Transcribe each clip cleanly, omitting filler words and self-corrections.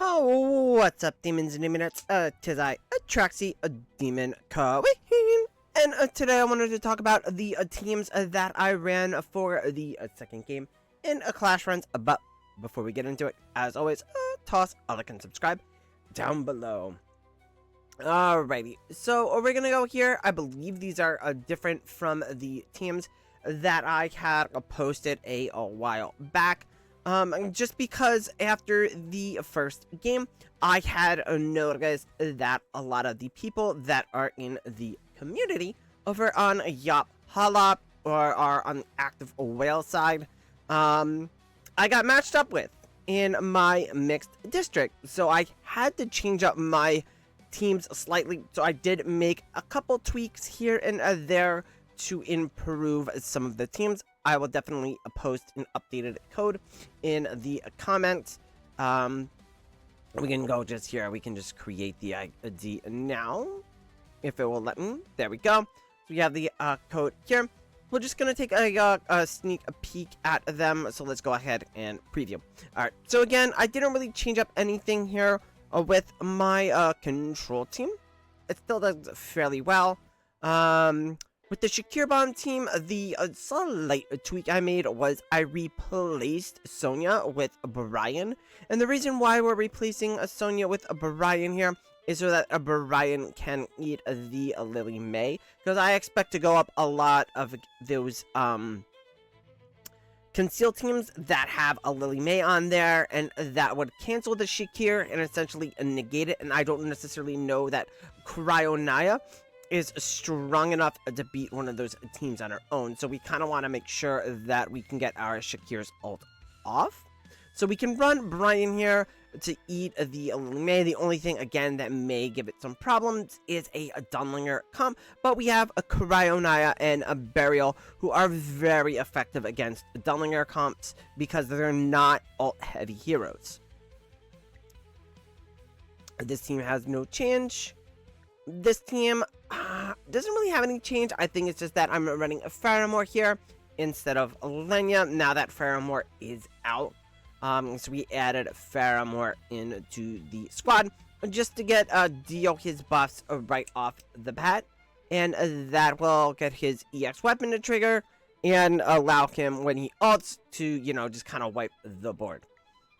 Oh, what's up, demons and demonettes? Tis I, Atraxi, a demon queen, and today I wanted to talk about the teams that I ran for the second game in Clashfronts. But before we get into it, as always, toss a like and subscribe down below. Alrighty, so we're gonna go here. I believe these are different from the teams that I had posted a while back. Just because after the first game, I had noticed that a lot of the people that are in the community over on Yop Halop or are on the active whale side, I got matched up with in my mixed district. So I had to change up my teams slightly. So I did make a couple tweaks here and there to improve some of the teams. I will definitely post an updated code in the comments. We can go just here. We can just create the ID now, if it will let me. There we go. So we have the code here. We're just going to take a sneak peek at them. So let's go ahead and preview. All right. So again, I didn't really change up anything here with my control team. It still does fairly well. With the Shakir Bomb team, the slight tweak I made was I replaced Sonya with Brian. And the reason why we're replacing Sonya with Brian here is so that Brian can eat the Lily May. Because I expect to go up a lot of those conceal teams that have a Lily May on there, and that would cancel the Shakir and essentially negate it. And I don't necessarily know that Cryonaya is strong enough to beat one of those teams on her own. So we kind of want to make sure that we can get our Shakir's ult off. So we can run Brian here to eat the Lily May. The only thing, again, that may give it some problems is a Dunlinger comp. But we have a Cryonaya and a Burial who are very effective against Dunlinger comps because they're not ult-heavy heroes. This team has no change. This team doesn't really have any change. I think it's just that I'm running a Faramore here instead of Lenya now that Faramore is out. So we added Faramore into the squad just to get Dio his buffs right off the bat. And that will get his EX weapon to trigger and allow him, when he ults, to, you know, just kind of wipe the board.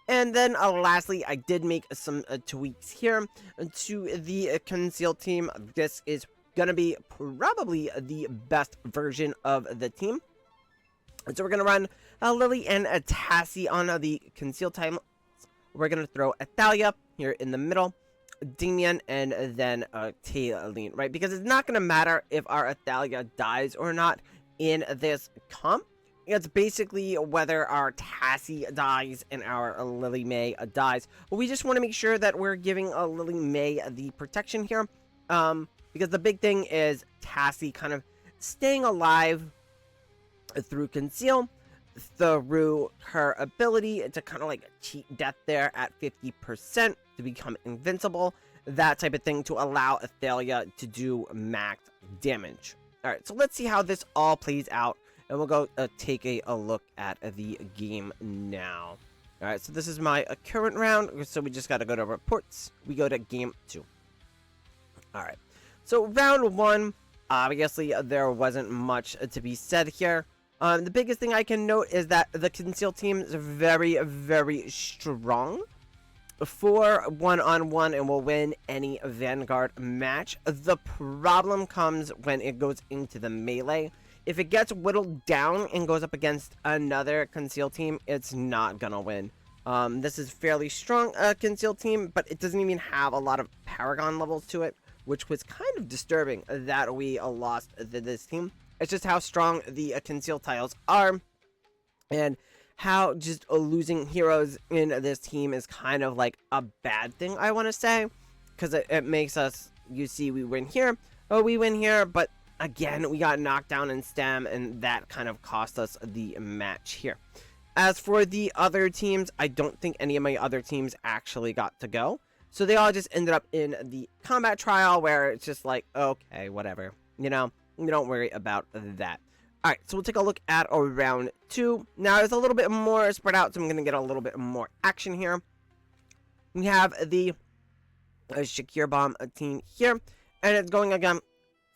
And then lastly, I did make some tweaks here to the conceal team. This is going to be probably the best version of the team. So we're going to run Lily and Tassie on the conceal time. We're going to throw Athalia here in the middle, Damian, and then Taylene, right? Because it's not going to matter if our Athalia dies or not in this comp. It's basically whether our Tassie dies and our Lily May dies. But we just want to make sure that we're giving Lily May the protection here. Because the big thing is Tassie kind of staying alive through conceal, through her ability to kind of like cheat death there at 50% to become invincible. That type of thing to allow Athalia to do max damage. Alright, so let's see how this all plays out. And we'll go take a look at the game now. Alright, so this is my current round. So we just got to go to reports. We go to game 2. Alright, so round 1, obviously there wasn't much to be said here. The biggest thing I can note is that the conceal team is very, very strong for one-on-one and will win any Vanguard match. The problem comes when it goes into the melee. If it gets whittled down and goes up against another conceal team, it's not gonna win. This is fairly strong conceal team, but it doesn't even have a lot of Paragon levels to it, which was kind of disturbing that we lost this team. It's just how strong the conceal tiles are, and how just losing heroes in this team is kind of like a bad thing, I want to say, because it makes us, you see, we win here, but again, we got knocked down in stem, and that kind of cost us the match here. As for the other teams, I don't think any of my other teams actually got to go. So they all just ended up in the combat trial, where it's just like, okay, whatever. You know, you don't worry about that. Alright, so we'll take a look at round 2. Now, it's a little bit more spread out, so I'm going to get a little bit more action here. we have the Shakir Bomb team here, and it's going against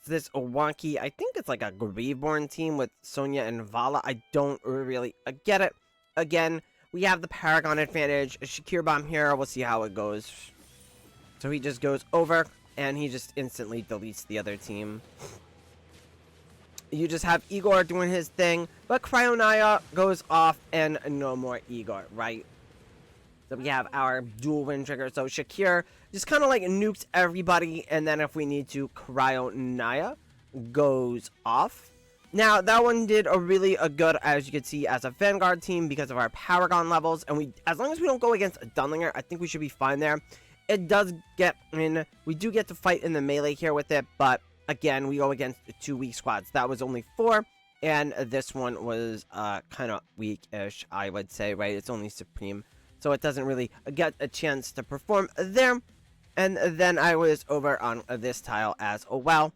this wonky, I think it's like a Grievborn team with Sonya and Vala. I don't really get it. Again, we have the Paragon advantage. Shakir Bomb here, we'll see how it goes. So he just goes over, and he just instantly deletes the other team. You just have Igor doing his thing, but Cryonaya goes off, and no more Igor, right? So we have our dual win trigger. So Shakir just kind of like nukes everybody, and then if we need to, Cryonaya goes off. Now that one did a really good, as you can see, as a Vanguard team because of our Paragon levels, and we, as long as we don't go against a Dunlinger, I think we should be fine there. It does get in, we do get to fight in the melee here with it, but again, we go against 2 weak squads. That was only 4, and this one was kind of weak-ish, I would say, right? It's only Supreme, so it doesn't really get a chance to perform there. And then I was over on this tile as well.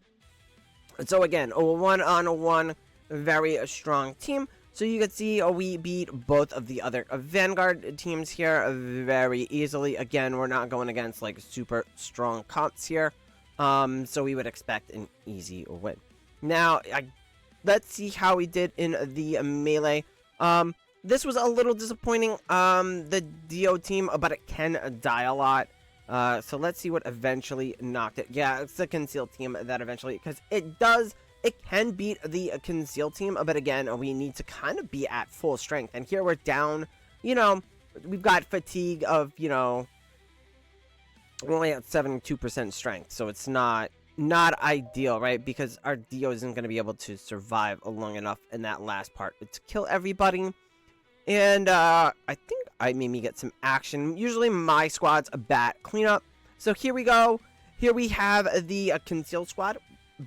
So again, a 1-on-1, very strong team. So you can see we beat both of the other Vanguard teams here very easily. Again, we're not going against like super strong comps here. So we would expect an easy win. Now, let's see how we did in the melee. This was a little disappointing, the Dio team, but it can die a lot. So let's see what eventually knocked it. Yeah, it's the Conceal team that eventually, because it can beat the Conceal team, but again, we need to kind of be at full strength. And here we're down, you know, we've got fatigue of, you know, we're only at 72% strength, so it's not ideal, right? Because our Dio isn't going to be able to survive long enough in that last part to kill everybody. And I think I made me get some action. Usually my squad's a bat cleanup. So here we go. Here we have the Conceal squad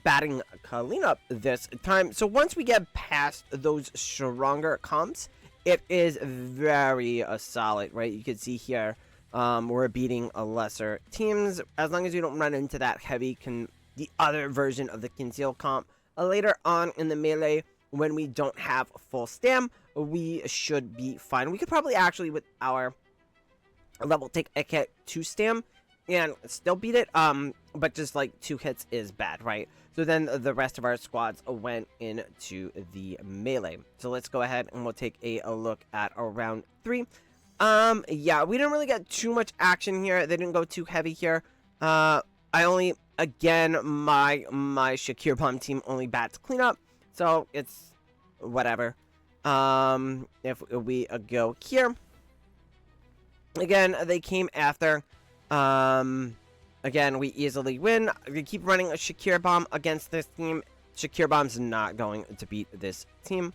batting cleanup this time. So once we get past those stronger comps, it is very solid, right? You can see here we're beating lesser teams as long as you don't run into that heavy the other version of the Conceal comp. Later on in the melee, when we don't have full stam, we should be fine. We could probably actually, with our level, take a hit 2 stam and still beat it, but just like 2 hits is bad, right? So then the rest of our squads went into the melee. So let's go ahead and we'll take a look at round 3. Yeah, we didn't really get too much action here. They didn't go too heavy here. I only, again, my Shakir Bomb team only bats cleanup, so it's whatever. If we go here, again, they came after. Again, we easily win. We keep running a Shakir Bomb against this team. Shakir Bomb's not going to beat this team.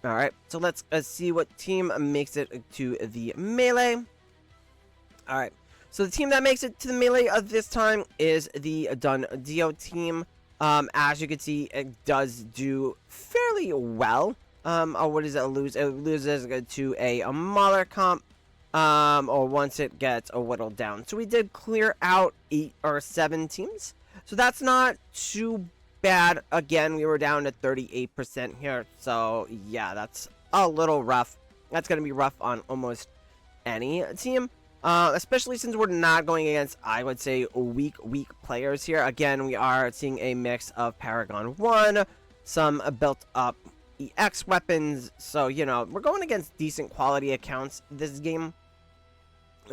Alright, so let's see what team makes it to the melee. Alright, so the team that makes it to the melee of this time is the Dun Dio team. As you can see, it does do fairly well. What does it lose? It loses to a Mauler comp. Or once it gets whittled down. So we did clear out 8 or 7 teams. So that's not too bad. Again, we were down to 38% here. So yeah, that's a little rough. That's going to be rough on almost any team. Especially since we're not going against, I would say, weak players here. Again, we are seeing a mix of Paragon 1, some built up EX weapons. So, you know, we're going against decent quality accounts this game.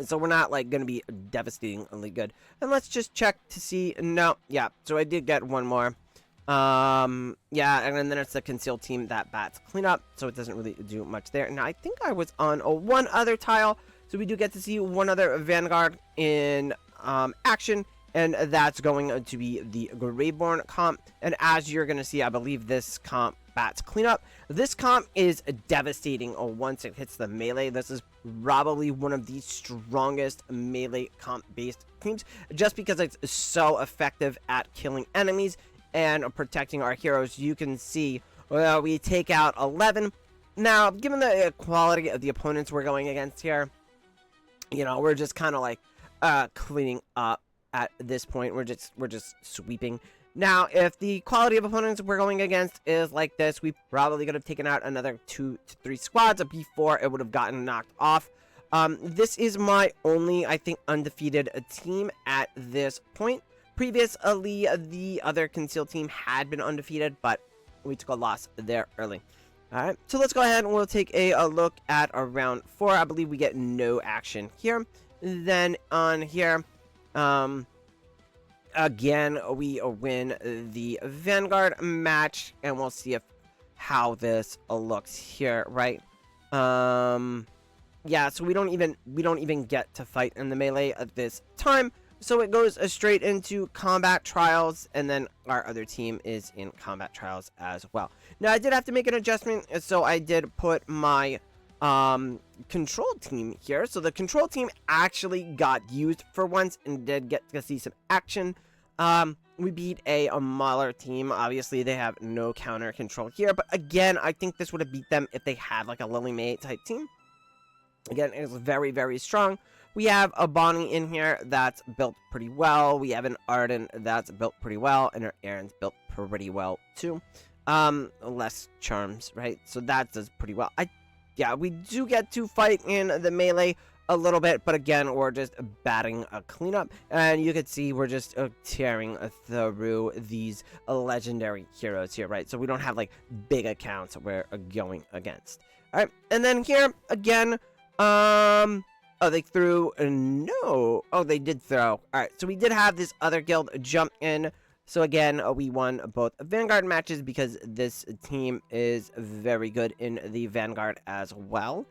So we're not, like, going to be devastatingly good. And let's just check to see. No, yeah, so I did get one more. Yeah, and then it's the Conceal team that bats cleanup. So it doesn't really do much there. Now, I think I was on one other tile. So we do get to see one other Vanguard in action. And that's going to be the Graveborn comp. And as you're going to see, I believe this comp bats cleanup. This comp is devastating once it hits the melee. This is probably one of the strongest melee comp based teams, just because it's so effective at killing enemies and protecting our heroes. You can see we take out 11. Now, given the quality of the opponents we're going against here, you know, we're just kind of like cleaning up at this point. We're just sweeping. Now, if the quality of opponents we're going against is like this, we probably could have taken out another 2 to 3 squads before it would have gotten knocked off. This is my only, I think, undefeated team at this point. Previously, the other concealed team had been undefeated, but we took a loss there early. Alright, so let's go ahead and we'll take a look at round 4. I believe we get no action here. Then on here, again, we win the Vanguard match, and we'll see how this looks here, right? Yeah, so we don't even get to fight in the melee at this time. So it goes straight into combat trials, and then our other team is in combat trials as well. Now, I did have to make an adjustment, so I did put my control team here. So the control team actually got used for once and did get to see some action. We beat a Mauler team. Obviously, they have no counter control here, but again, I think this would have beat them if they had like a Lily May type team. Again, it's very, very strong. We have a Bonnie in here that's built pretty well. We have an Arden that's built pretty well, and our Aaron's built pretty well too. Less charms, right? So that does pretty well. Yeah, we do get to fight in the melee a little bit, but again, we're just batting a cleanup, and you can see we're just tearing through these legendary heroes here, right? So we don't have like big accounts we're going against. All right, and then here again, oh, they threw, no. Oh, they did throw. All right, so we did have this other guild jump in. So again, we won both Vanguard matches because this team is very good in the Vanguard as well.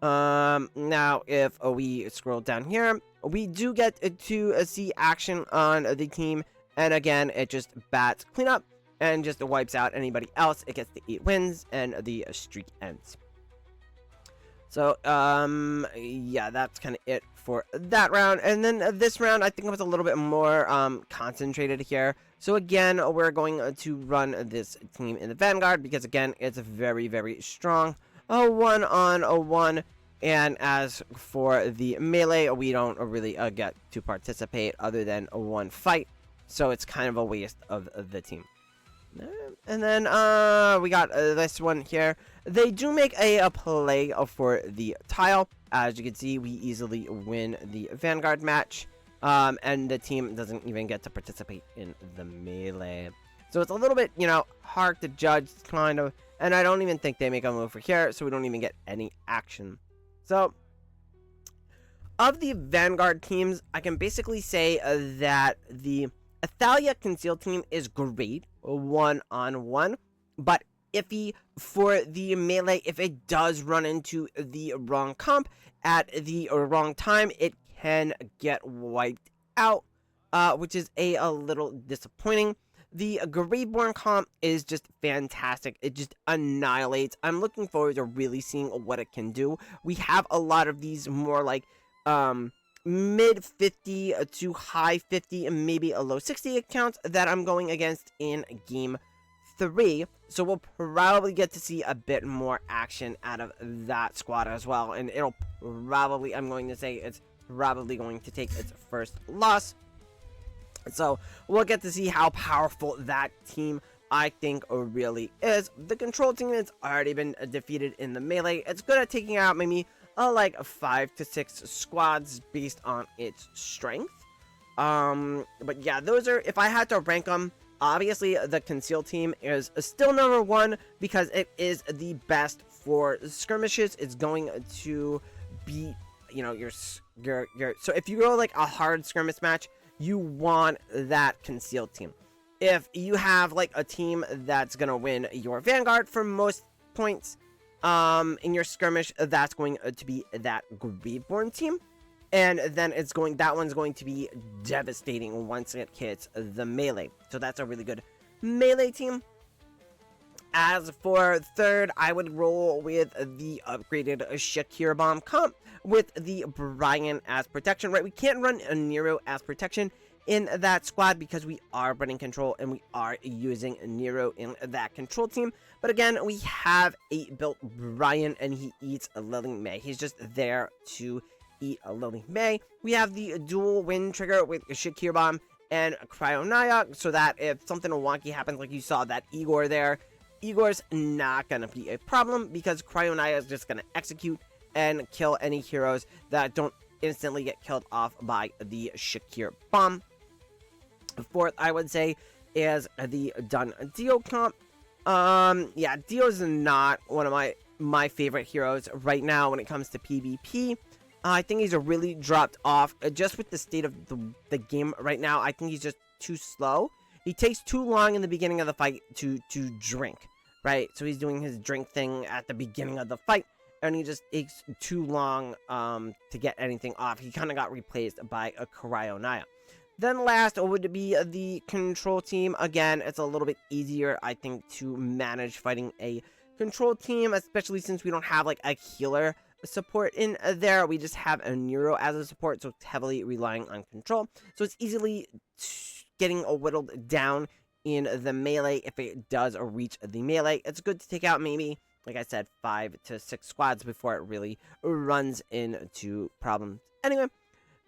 Now, if we scroll down here, we do get to see action on the team. And again, it just bats cleanup and just wipes out anybody else. It gets the 8 wins and the streak ends. So, yeah, that's kind of it for that round. And then this round, I think it was a little bit more concentrated here. So again, we're going to run this team in the Vanguard because, again, it's very, very strong. A 1-on-1. And as for the melee, we don't really get to participate other than one fight. So it's kind of a waste of the team. And then we got this one here. They do make a play for the tile. As you can see, we easily win the Vanguard match. And the team doesn't even get to participate in the melee. So it's a little bit, you know, hard to judge, kind of. And I don't even think they make a move for here, so we don't even get any action. So, of the Vanguard teams, I can basically say that the Athalia Concealed team is great, 1-on-1, but iffy for the melee. If it does run into the wrong comp at the wrong time, it can get wiped out, which is a little disappointing. The Graveborn comp is just fantastic. It just annihilates. I'm looking forward to really seeing what it can do. We have a lot of these more like mid 50 to high 50 and maybe a low 60 accounts that I'm going against in game 3. So we'll probably get to see a bit more action out of that squad as well. And it'll probably, I'm going to say it's probably going to take its first loss. So we'll get to see how powerful that team, I think, really is. The control team has already been defeated in the melee. It's good at taking out maybe like 5 to 6 squads based on its strength. But yeah, those are, if I had to rank them, obviously the concealed team is still number 1 because it is the best for skirmishes. It's going to beat, you know, your so if you go like a hard skirmish match, you want that concealed team. If you have like a team that's gonna win your Vanguard for most points in your skirmish, that's going to be that Graveborn team, and then it's going, that one's going to be devastating once it hits the melee. So that's a really good melee team. As for third, I would roll with the upgraded Shakir Bomb comp with the Brian as protection, right? We can't run a Nero as protection in that squad because we are running control and we are using Nero in that control team. But again, we have a built Brian and he eats a Lily May. He's just there to eat a Lily May. We have the dual wind trigger with Shakir Bomb and Cryonaya, so that if something wonky happens, like you saw that Igor there, Igor's not going to be a problem because Cryonaya is just going to execute and kill any heroes that don't instantly get killed off by the Shakir bomb. Fourth, I would say, is the Dun Dio comp. Yeah, Dio's not one of my favorite heroes right now when it comes to PvP. I think he's really dropped off just with the state of the game right now. I think he's just too slow. He takes too long in the beginning of the fight to drink, right? So he's doing his drink thing at the beginning of the fight, and he just takes too long to get anything off. He kind of got replaced by a Cryonaya. Then last would be the control team. Again, it's a little bit easier, I think, to manage fighting a control team, especially since we don't have like a healer support in there. We just have a Neuro as a support, so it's heavily relying on control. So it's easily getting whittled down in the melee if it does reach the melee. It's good to take out maybe, like I said, 5 to 6 squads before it really runs into problems. Anyway,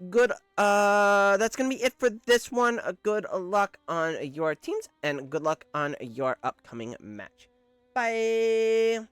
good, that's gonna be it for this one. Good luck on your teams, and good luck on your upcoming match. Bye!